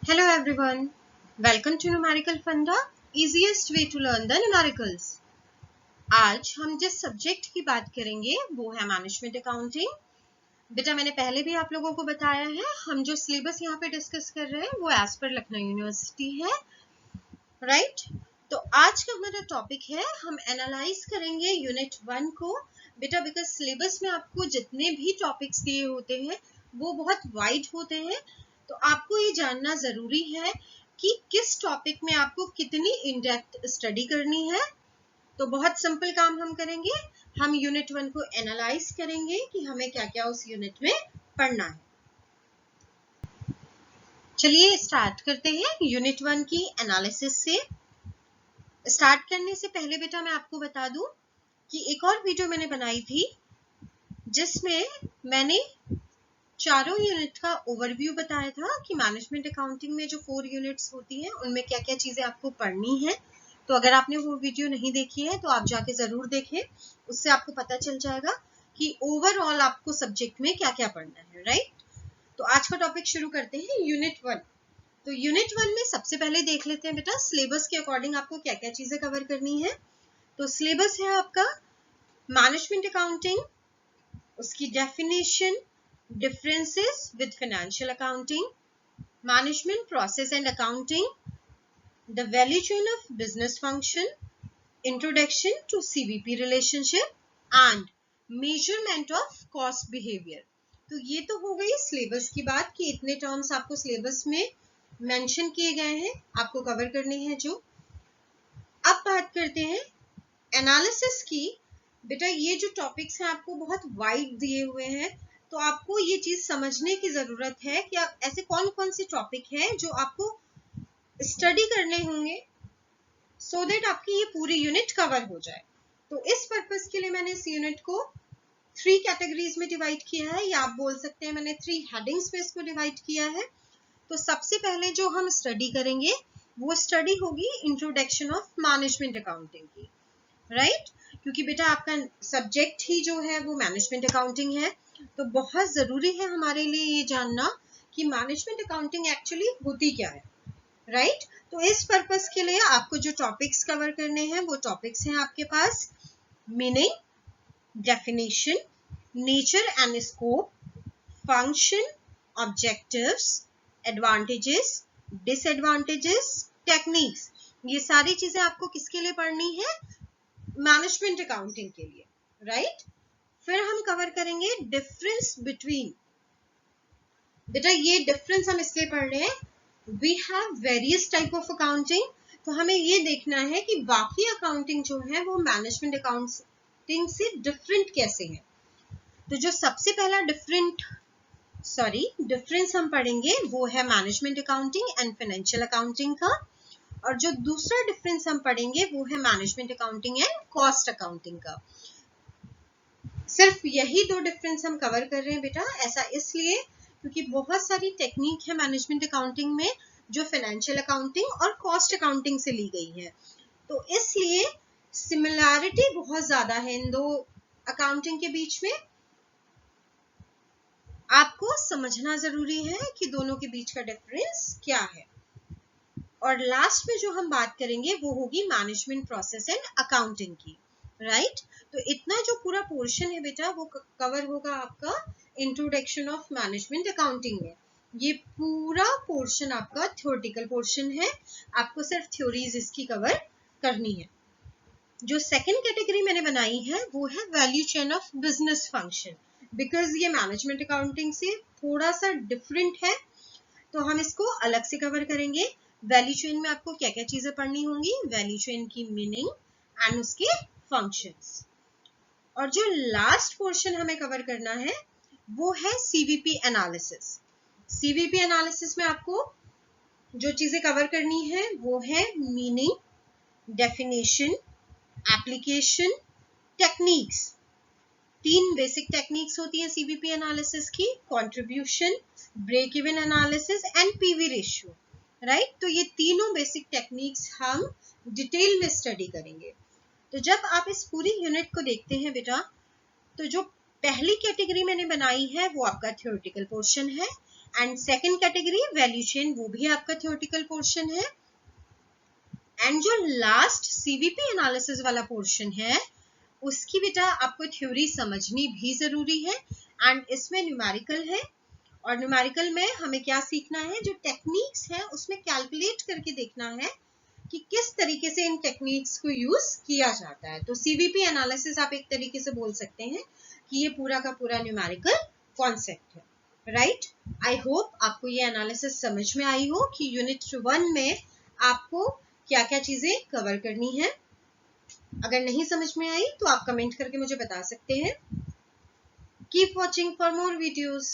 Hello everyone, welcome to Numerical Funda, easiest way to learn the numericals। आज हम जिस subject की बात करेंगे वो है मैनेजमेंट अकाउंटिंग। बेटा मैंने पहले भी आप लोगों को बताया है, हम जो सिलेबस यहाँ पे डिस्कस कर रहे हैं वो एज पर लखनऊ यूनिवर्सिटी है, राइट। तो आज का हमारा टॉपिक है, हम एनालाइज करेंगे यूनिट 1 को। बेटा बिकॉज सिलेबस में आपको जितने भी टॉपिक्स दिए होते हैं वो बहुत वाइड होते हैं, तो आपको ये जानना जरूरी है कि किस टॉपिक में आपको कितनी इन डेप्थ स्टडी करनी है। तो बहुत सिंपल काम हम करेंगे, हम यूनिट 1 को एनालाइज करेंगे कि हमें क्या क्या उस यूनिट में पढ़ना है। चलिए स्टार्ट करते हैं यूनिट 1 की एनालिसिस से। स्टार्ट करने से पहले बेटा मैं आपको बता दूं कि एक और वीडियो मैंने बनाई थी जिसमें मैंने चारों यूनिट का ओवरव्यू बताया था कि मैनेजमेंट अकाउंटिंग में जो 4 यूनिट्स होती हैं उनमें क्या क्या चीजें आपको पढ़नी है। तो अगर आपने वो वीडियो नहीं देखी है तो आप जाके जरूर देखें, उससे आपको पता चल जाएगा कि ओवरऑल आपको सब्जेक्ट में क्या क्या पढ़ना है, राइट। तो आज का टॉपिक शुरू करते हैं यूनिट 1। तो यूनिट 1 में सबसे पहले देख लेते हैं बेटा सिलेबस के अकॉर्डिंग आपको क्या क्या चीजें कवर करनी है। तो सिलेबस है आपका मैनेजमेंट अकाउंटिंग, उसकी definition, differences with financial accounting, management process and accounting, the value chain of business function, introduction to CVP relationship and measurement of cost behavior। तो ये तो हो गई सिलेबस की बात कि इतने टर्म्स आपको सिलेबस में मेंशन किए गए हैं, आपको कवर करने हैं जो। अब बात करते हैं एनालिसिस की। बेटा ये जो टॉपिक्स हैं आपको बहुत वाइड दिए हुए हैं, तो आपको ये चीज समझने की जरूरत है कि आप ऐसे कौन कौन से टॉपिक हैं जो आपको स्टडी करने होंगे सो दैट आपकी ये पूरी यूनिट कवर हो जाए। तो इस पर्पस के लिए मैंने इस यूनिट को 3 कैटेगरीज में डिवाइड किया है, या आप बोल सकते हैं मैंने 3 हेडिंग्स में इसको डिवाइड किया है। तो सबसे पहले जो हम स्टडी करेंगे वो स्टडी होगी इंट्रोडक्शन ऑफ मैनेजमेंट अकाउंटिंग की, राइट। क्योंकि बेटा आपका सब्जेक्ट ही जो है वो मैनेजमेंट अकाउंटिंग है, तो बहुत जरूरी है हमारे लिए ये जानना कि मैनेजमेंट अकाउंटिंग एक्चुअली होती क्या है, राइट। तो इस पर्पस के लिए आपको जो टॉपिक्स कवर करने हैं वो टॉपिक्स हैं आपके पास meaning, definition, nature and scope, function, objectives, advantages, disadvantages, techniques. ये सारी चीजें आपको किसके लिए पढ़नी है? मैनेजमेंट अकाउंटिंग के लिए, राइट। फिर हम कवर करेंगे डिफरेंस बिटवीन। बेटा ये डिफरेंस हम इसलिए पढ़ रहे हैं, we have various type of accounting, तो हमें ये देखना है कि बाकी अकाउंटिंग जो है वो मैनेजमेंट अकाउंटिंग से डिफरेंट कैसे है। तो जो सबसे पहला डिफरेंस हम पढ़ेंगे वो है management accounting and financial accounting का, और जो दूसरा डिफरेंस हम पढ़ेंगे वो है management accounting and cost accounting का। सिर्फ यही 2 डिफरेंस हम कवर कर रहे हैं बेटा, ऐसा इसलिए क्योंकि बहुत सारी टेक्निक है मैनेजमेंट अकाउंटिंग में जो फाइनेंशियल अकाउंटिंग और कॉस्ट अकाउंटिंग से ली गई है, तो इसलिए सिमिलैरिटी बहुत ज्यादा है इन 2 अकाउंटिंग के बीच में। आपको समझना जरूरी है कि दोनों के बीच का डिफरेंस क्या है। और लास्ट में जो हम बात करेंगे वो होगी मैनेजमेंट प्रोसेस एंड अकाउंटिंग की, राइट। तो इतना जो पूरा पोर्शन है बेटा वो कवर होगा आपका इंट्रोडक्शन ऑफ मैनेजमेंट अकाउंटिंग में। ये पूरा पोर्शन आपका थ्योरेटिकल पोर्शन है, आपको सिर्फ थ्योरीज इसकी कवर करनी है। जो सेकंड कैटेगरी मैंने बनाई है वो है value chain of business function, because ये मैनेजमेंट अकाउंटिंग से थोड़ा सा डिफरेंट है, तो हम इसको अलग से कवर करेंगे। वैल्यू चेन में आपको क्या क्या चीजें पढ़नी होंगी, वैल्यू चेन की मीनिंग एंड उसके फंक्शंस। और जो लास्ट पोर्शन हमें कवर करना है वो है सीवीपी एनालिसिस। सीवीपी एनालिसिस में आपको जो चीजें कवर करनी है वो है meaning, definition, application, techniques. 3 basic techniques होती है सीवीपी एनालिसिस की, contribution, break even analysis and PV ratio, right. तो ये तीनों बेसिक टेक्निक्स हम डिटेल में स्टडी करेंगे। तो जब आप इस पूरी यूनिट को देखते हैं बेटा, तो जो पहली कैटेगरी मैंने बनाई है वो आपका थ्योरेटिकल पोर्शन है, and second category value chain, वो भी आपका थ्योरेटिकल पोर्शन है। एंड जो लास्ट सीवीपी एनालिसिस वाला पोर्शन है उसकी बेटा आपको थ्योरी समझनी भी जरूरी है एंड इसमें न्यूमेरिकल है। और न्यूमेरिकल में हमें क्या सीखना है, जो टेक्निक्स है उसमें कैलकुलेट करके देखना है कि किस तरीके से इन टेक्निक्स को यूज किया जाता है। तो सीवीपी एनालिसिस आप एक तरीके से बोल सकते हैं कि ये पूरा का पूरा न्यूमेरिकल कॉन्सेप्ट है, राइट। आई होप आपको ये एनालिसिस समझ में आई हो कि यूनिट 1 में आपको क्या क्या चीजें कवर करनी है। अगर नहीं समझ में आई तो आप कमेंट करके मुझे बता सकते हैं। Keep watching for more videos.